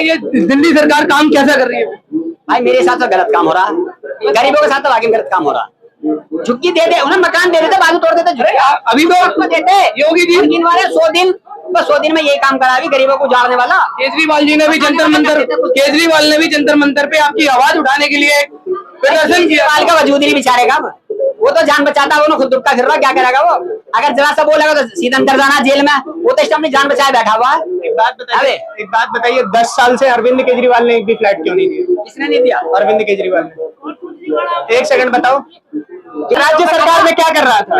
ये दिल्ली सरकार काम कैसा कर रही है? भाई मेरे साथ तो गलत काम हो रहा, गरीबों के साथ तो आगे गलत काम हो रहा। झुग्गी दे दे, उन्हें मकान दे देते, बाजू तोड़ देते। अभी तो देते योगी जी 100 दिन, बस 100 दिन में यही काम करा, भी गरीबों को उजाड़ने वाला। केजरीवाल जी ने भी जंतर मंतर पे आपकी आवाज उठाने के लिए प्रदर्शन किया। केजरीवाल का वजूद ही नहीं बेचारे का, वो तो जान बचाता है, वो खुद दुबका फिर रहा, क्या करेगा वो? अगर जरा सा बोलेगा तो सीधा अंदर जाना जेल में, वो तो इस अपनी जान बचाए बैठा हुआ है। एक बात बताइए 10 साल से अरविंद केजरीवाल ने एक भी फ्लैट क्यों नहीं दिया? किसने नहीं दिया? अरविंद केजरीवाल ने। एक सेकंड बताओ, राज्य सरकार में क्या कर रहा था?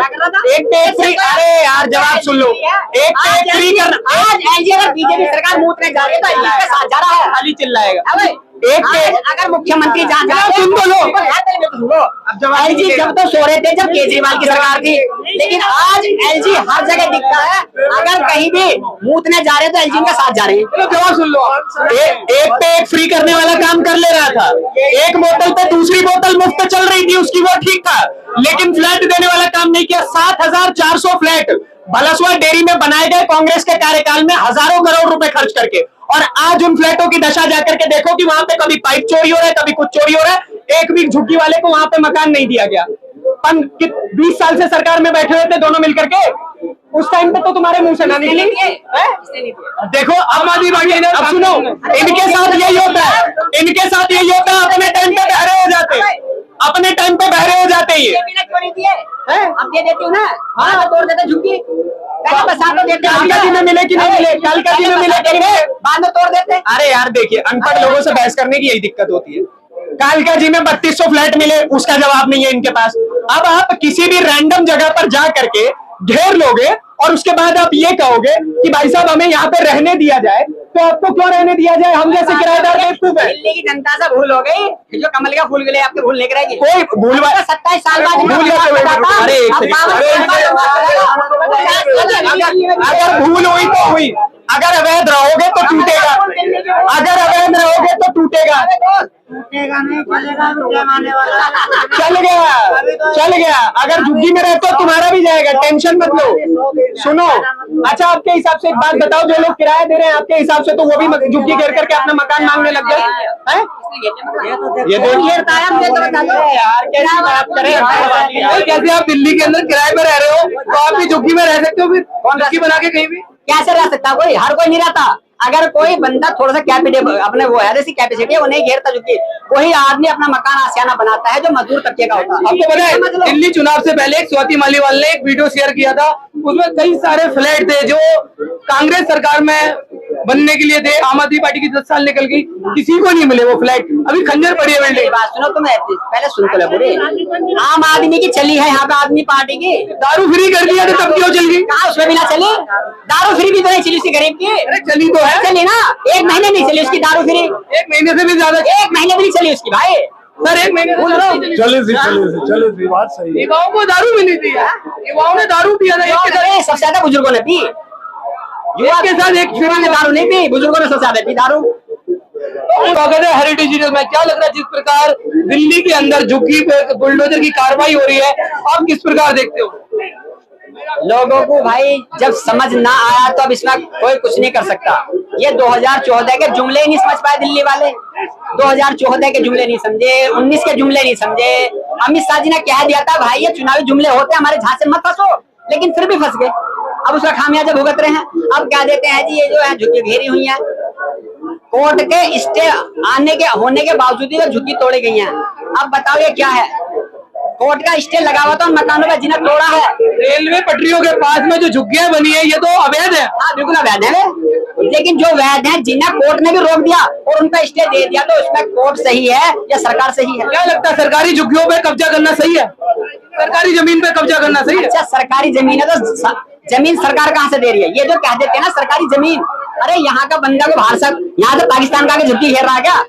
एक पे एक फ्री। अरे यार जवाब सुन लो, एक पे एक फ्री करना। आज एलजी अगर बीजेपी सरकार मूतने जा रही है तो एलजी के साथ जा रहा है, खाली चिल्लाएगा। एक अगर मुख्यमंत्री जहाँ सुन तो लो, एलजी जब तो सो रहे थे जब केजरीवाल की सरकार थी, लेकिन आज एलजी हर जगह दिखता है। अगर कहीं भी मूतने जा रहे हैं तो एलजी के साथ जा रहे हैं। जवाब सुन लो, एक पे एक फ्री करने वाला काम कर ले रहा था। एक बोतल पे दूसरी बोतल मुफ्त चल रही थी, उसकी वो ठीक था, लेकिन फ्लैट देने वाला काम नहीं किया। 7,400 फ्लैट भलसवा डेयरी में बनाए गए कांग्रेस के कार्यकाल में, हजारों करोड़ रुपए खर्च करके। और आज उन फ्लैटों की दशा जाकर के देखो कि वहां पे कभी पाइप चोरी हो रहा है, कभी कुछ चोरी हो रहा है। एक भी झुग्गी वाले को वहां पे मकान नहीं दिया गया। 20 साल से सरकार में बैठे हुए थे दोनों मिलकर के, उस टाइम पे तो तुम्हारे मुंह से ना निकली। देखो आम आदमी पार्टी ने, अब सुनो, इनके साथ यही होता है, इनके साथ यही होता है। अपने टाइम पे बहरे हो जाते, अपने टाइम पे बहरे हो जाते ये। क्यों नहीं दिए? अब दे देती हूँ ना, हाँ तोड़ देते झुग्गी, बसा तो देते। कल का दिन में मिले कि नहीं मिले? कल का दिन में मिले कि नहीं? बाद में तोड़ देते। अरे यार देखिए, अनपढ़ लोगों से बहस करने की यही दिक्कत होती है। कालका जी में 3200 फ्लैट मिले, उसका जवाब नहीं है इनके पास। अब आप किसी भी रैंडम जगह पर जा करके घेर लोगे और उसके बाद आप ये कहोगे कि भाई साहब हमें यहाँ पे रहने दिया जाए, तो आपको क्यों रहने दिया जाए? हम जैसे किराएदार बेवकूफ है। दिल्ली की जनता से भूल हो गई, जो कमल का फूल गिले आपके भूल नहीं करेगी। कोई भूल 27 साल बाद भूल अरे अगर भूल हुई तो हुई, अगर अवैध रहोगे तो टूटेगा, अगर अवैध रहोगे तो टूटेगा। चल गया। अगर झुग्गी में रहते हो तुम्हारा भी जाएगा, टेंशन मत लो। सुनो, अच्छा आपके हिसाब से एक बात बताओ, जो लोग किराया दे रहे हैं आपके हिसाब से तो वो भी झुग्गी घेर करके अपना मकान मांगने लग गए हैं? ये देखिए यार, कैसी बात करें। कैसे आप दिल्ली के अंदर किराए पे रह रहे हो तो आप भी झुग्गी में रह सकते हो? फिर झुग्गी बना के कहीं भी कैसे रह सकता? कोई, हर कोई नहीं रहता। अगर कोई बंदा थोड़ा सा कैपेबल, अपने वो है जैसी कैपेसिटी है, वो नहीं घेरता झुग्गी, वही आदमी अपना मकान आशियाना बनाता है जो मजदूर तबके का होता है। आपको पता है दिल्ली चुनाव से पहले एक स्वाति मालीवाल ने एक वीडियो शेयर किया था, उसमें कई सारे फ्लैट थे जो कांग्रेस सरकार में बनने के लिए थे, आम आदमी पार्टी की 10 साल निकल गई, किसी को नहीं मिले वो फ्लैट। अभी खंजर पड़ी है बिल्डिंग। बात सुनो, तुम पहले सुन तो ले पूरी। आम आदमी की चली है यहाँ पे, आदमी पार्टी की। दारू फ्री कर दिया तो तब क्यों चल गई? कहाँ उसमें भी ना चली? दारू फ्री भी तो नहीं चली उसकी गरीब की। अरे चली तो है, चली ना, 1 महीने नहीं चली उसकी दारू फ्री। 1 महीने से भी ज्यादा, 1 महीने भी नहीं चली उसकी भाई। सर 1 महीने चले बात सही है। युवाओं को दारू मिली थी, युवाओं ने दारू पिया था। सबसे ज्यादा बुजुर्गों ने पी, युवा के साथ एक युवा ने दारू नहीं पी, बुजुर्गों ने सबसे ज्यादा पी दारू। हेरिटेज डिजिटल में क्या लग रहा है, जिस प्रकार दिल्ली के अंदर झुग्गी पे बुलडोजर की कार्रवाई हो रही है, आप किस प्रकार देखते हो? लोगों को भाई जब समझ ना आया तो अब इसमें कोई कुछ नहीं कर सकता। ये 2014 के जुमले ही नहीं समझ पाए दिल्ली वाले, 2014 के जुमले नहीं समझे, 19 के जुमले नहीं समझे। अमित शाह जी ने कह दिया था भाई ये चुनावी जुमले होते हैं, हमारे झांसे मत फंसो, लेकिन फिर भी फंस गए। अब उसका खामियाजा भुगत रहे हैं। अब क्या देते हैं जी, ये जो है झुग्गी घेरी हुई है, कोर्ट के स्टे होने के बावजूद ही झुग्गी तोड़ी गई है। अब बताओ ये क्या है? कोर्ट का स्टे लगा हुआ था, मकानों में जिन्हें तोड़ा है। रेलवे पटरियों के पास में जो झुग्गियां बनी है ये तो अवैध है। हाँ बिल्कुल अवैध है, लेकिन जो वैध है जिन्हें कोर्ट ने भी रोक दिया और उनका स्टे दे दिया, तो उसमें कोर्ट सही है या सरकार सही है? क्या लगता है, सरकारी झुग्गियों पे कब्जा करना सही है? सरकारी जमीन पे कब्जा करना सही है? अच्छा सरकारी जमीन है तो जमीन सरकार कहाँ से दे रही है? ये जो कह देते हैं ना सरकारी जमीन, अरे यहाँ का बंदा को बाहर सब, यहाँ से पाकिस्तान का झुग्गी घेर रहा है क्या?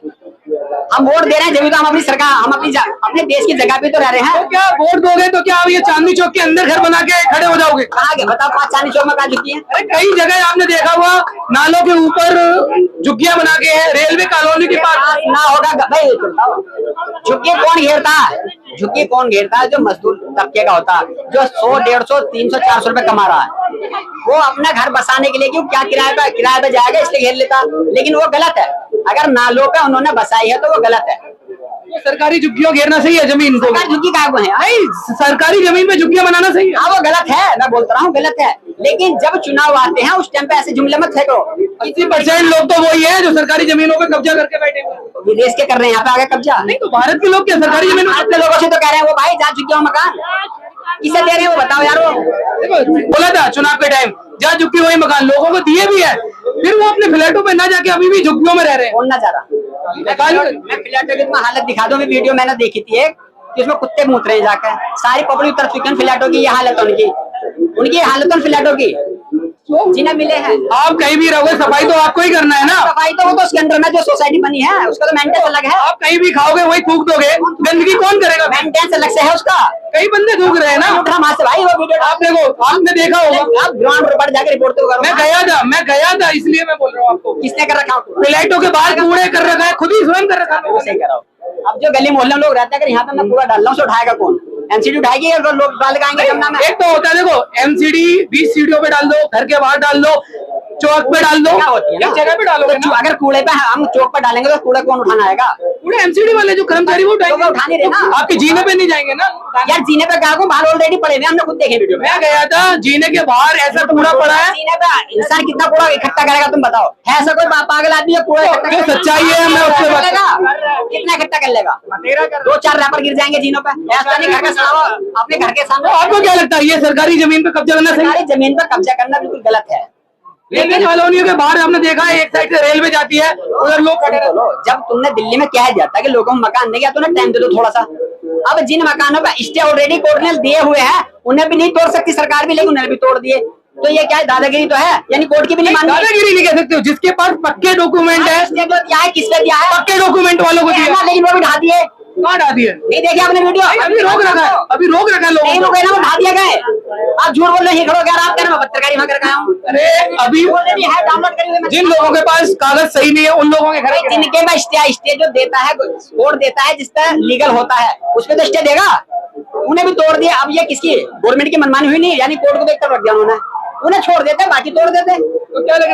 हम वोट दे रहे हैं जब तो हम अपनी सरकार, हम अपने देश की जगह पे तो रह रहे हैं। तो क्या वोट दोगे तो क्या आप ये चांदनी चौक के अंदर घर बना के खड़े हो जाओगे? कहाँ के बताओ, 5 चांदनी चौक में कहाँ झुग्गी है? अरे कई जगह आपने देखा हुआ नालों के ऊपर झुग्गियां बना के है, रेलवे कॉलोनी के पास ना होगा भाई। झुग्गी कौन घेरता है? झुग्गी कौन घेरता है? जो मजदूर तबके का होता है, जो 100, 150, 300, 400 रुपए कमा रहा है, वो अपना घर बसाने के लिए क्यों, क्या किराए पे जाएगा इसलिए घेर लेता, लेकिन वो गलत है। अगर नालों पे उन्होंने बसाई है तो वो गलत है। तो सरकारी झुग्गियों घेरना सही है जमीन को? सरकार झुग्गी काहे को है? नहीं, सरकारी जमीन में झुग्गियां बनाना सही है। हाँ वो गलत है, मैं बोलता रहा हूँ गलत है, लेकिन जब चुनाव आते हैं उस टाइम पे ऐसे जुमले मत फेंको। 80% लोग तो वही है जो सरकारी जमीनों पे कब्जा करके बैठे हुए हैं। विदेश के कर रहे हैं यहाँ पे आगे कब्जा। नहीं तो भारत के लोग क्या सरकारी जमीन भारत के लोगों से तो कह रहे हैं वो भाई जा चुके हो मकान, किसे दे रहे हैं वो बताओ यार। वो बोला था चुनाव के टाइम जहाँ झुग्गी वही मकान, लोगों को दिए भी है, फिर वो अपने फ्लैटों पे ना जाके अभी भी झुग्गियों में रह रहे हैं। कौन ना जा रहा? मैं फ्लैटों की तुम्हें हालत दिखा दूं, वीडियो मैंने देखी थी एक, जिसमें कुत्ते मूत रहे हैं जाकर, सारी पब्लिक उतर चुकी है फ्लैटों की, ये हालत उनकी हालत फ्लैटों की जिन्हें मिले हैं। आप कहीं भी रहोगे सफाई तो आपको ही करना है ना। सफाई तो वो तो उसके अंदर में जो सोसाइटी बनी है उसका तो मेंटेनेंस अलग है। आप कहीं भी खाओगे वही थूक दोगे, गंदगी कौन करेगा? मेंटेनेंस अलग से है उसका। कई बंदे थूक रहे हैं ना। उठा वहां से भाई वो वीडियो आपने देखा होगा। आप ग्राउंड पर जाकर रिपोर्ट तो करो। मैं गया था इसलिए मैं बोल रहा हूँ आपको। किसने कर रखा? फ्लैटों के बाहर कूड़े कर रखा है, खुद ही स्वयं कर रखा है। सही कर रहा हूँ। अब जो गली मोहल्ले में लोग रहते हैं, अगर यहाँ पे मैं कूड़ा डाल रहा हूँ उसे उठाएगा कौन? एमसीडी उठाएगी और लोग डाल के आएंगे गमला में। एक तो होता है देखो एमसीडी 20 सीढ़ियों पे डाल दो, घर के बाहर डाल दो, चौक पे डाल दो, क्या होती है ना? एक जगह पे डालोगे तो ना। अगर कूड़े पे हम चौक पर डालेंगे तो कूड़ा कौन उठाना आएगा? पूरे एमसीडी वाले जो कर्मचारी वो उठाएंगे। उठा नहीं रहे ना। आपके जीने पे नहीं जाएंगे ना। यार जीने पे कहा को बाहर ऑलरेडी पड़े हुए, हमने खुद देखे वीडियो में। मैं गया था, जीने के बाहर ऐसा कूड़ा पड़ा है। जीने पे इंसान कितना कूड़ा इकट्ठा करेगा तुम बताओ? है ऐसा कोई पागल आदमी है कूड़ा इकट्ठा जो करेगा? सच्चाई है मैं उससे बात करेगा, कितना इकट्ठा कर लेगा? 2-4 रैपर गिर जाएंगे जीनों पे। ऐसा नहीं घर के सामने, अपने घर के सामने। आपको क्या लगता है ये सरकारी जमीन पे कब्जा करना सही है? सरकारी जमीन पर कब्जा करना बिल्कुल गलत है। लेकिन कॉलोनियों के बाहर हमने देखा है एक साइड से रेलवे जाती है, उधर लोग खड़े रहते हैं। जब तुमने दिल्ली में कह दिया था कि लोगों को मकान नहीं गया तो टाइम दे दो थोड़ा सा। अब जिन मकानों पर स्टे ऑलरेडी कोर्ट ने दिए हुए हैं उन्हें भी नहीं तोड़ सकती सरकार भी, लेकिन उन्हें भी तोड़ दिए, तो ये क्या है? दादागिरी तो है, यानी कोर्ट की भी नहीं माननी। दादागिरी नहीं कह सकते हो, जिसके पास पक्के डॉक्यूमेंट है। दिया है किसने दिया है? पक्के डॉक्यूमेंट वालों को दिया, लेकिन वो भी ढा दिए। कहाँ ढा दिए? नहीं देखिए आपने वीडियो? अभी रोक रखा है, अभी रोक रखा है लोगों नहीं को। रुके ना, वो ढा दिया गए। आप झूठ बोल रहे हैं, खड़ो यार, आप कह रहे हैं मैं पत्रकारी वहां करके आया हूँ। अरे अभी ऑलरेडी है, डाउनलोड करी हुई है। जिन लोगों के पास कागज सही नहीं है उन लोगों के घर जिनके पास स्टे जो देता है, कोर्ट देता है जिसका लीगल होता है, उसमें तो स्टे देगा, उन्हें भी तोड़ दिया। अब ये किसकी गवर्नमेंट की मनमानी हुई नहीं, यानी कोर्ट को देख कर रख दिया उन्होंने, उन्हें छोड़ देते बाकी तोड़ देते। तो क्या लगे?